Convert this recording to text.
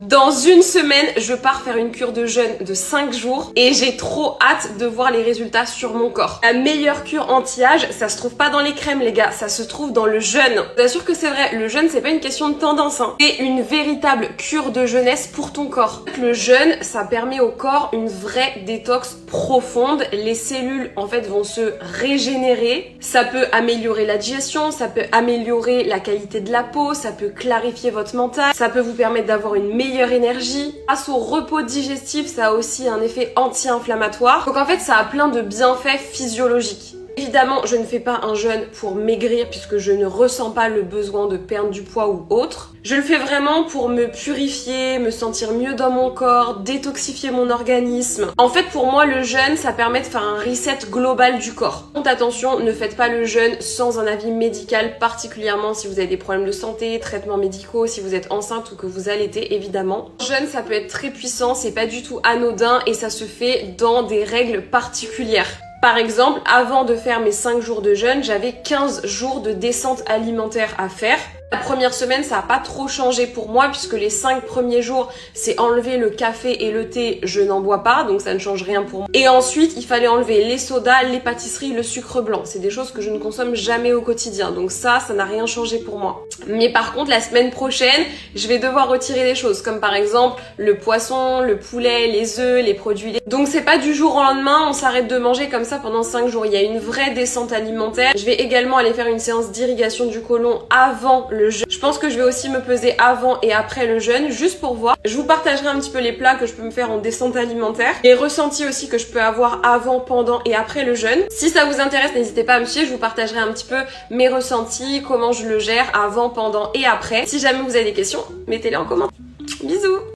Dans une semaine, je pars faire une cure de jeûne de 5 jours et j'ai trop hâte de voir les résultats sur mon corps. La meilleure cure anti-âge, ça se trouve pas dans les crèmes les gars, ça se trouve dans le jeûne. Je vous assure que c'est vrai, le jeûne c'est pas une question de tendance, hein. C'est une véritable cure de jeunesse pour ton corps. Le jeûne, ça permet au corps une vraie détox profonde. Les cellules en fait vont se régénérer. Ça peut améliorer la digestion, ça peut améliorer la qualité de la peau, ça peut clarifier votre mental, ça peut vous permettre d'avoir une meilleure énergie. Grâce au repos digestif, ça a aussi un effet anti-inflammatoire. Donc en fait, ça a plein de bienfaits physiologiques. Évidemment, je ne fais pas un jeûne pour maigrir puisque je ne ressens pas le besoin de perdre du poids ou autre. Je le fais vraiment pour me purifier, me sentir mieux dans mon corps, détoxifier mon organisme. En fait, pour moi, le jeûne, ça permet de faire un reset global du corps. Donc attention, ne faites pas le jeûne sans un avis médical, particulièrement si vous avez des problèmes de santé, traitements médicaux, si vous êtes enceinte ou que vous allaitez, évidemment. Le jeûne, ça peut être très puissant, c'est pas du tout anodin et ça se fait dans des règles particulières. Par exemple, avant de faire mes 5 jours de jeûne, j'avais 15 jours de descente alimentaire à faire. La première semaine, ça n'a pas trop changé pour moi puisque les 5 premiers jours, c'est enlever le café et le thé, je n'en bois pas, donc ça ne change rien pour moi. Et ensuite, il fallait enlever les sodas, les pâtisseries, le sucre blanc. C'est des choses que je ne consomme jamais au quotidien, donc ça n'a rien changé pour moi. Mais par contre, la semaine prochaine, je vais devoir retirer des choses, comme par exemple le poisson, le poulet, les œufs, les produits laitiers. Donc c'est pas du jour au lendemain, on s'arrête de manger comme ça pendant 5 jours. Il y a une vraie descente alimentaire. Je vais également aller faire une séance d'irrigation du côlon avant le jeûne. Je pense que je vais aussi me peser avant et après le jeûne, juste pour voir. Je vous partagerai un petit peu les plats que je peux me faire en descente alimentaire, les ressentis aussi que je peux avoir avant, pendant et après le jeûne. Si ça vous intéresse, n'hésitez pas à me suivre, je vous partagerai un petit peu mes ressentis, comment je le gère avant, pendant et après. Si jamais vous avez des questions, mettez-les en commentaire. Bisous!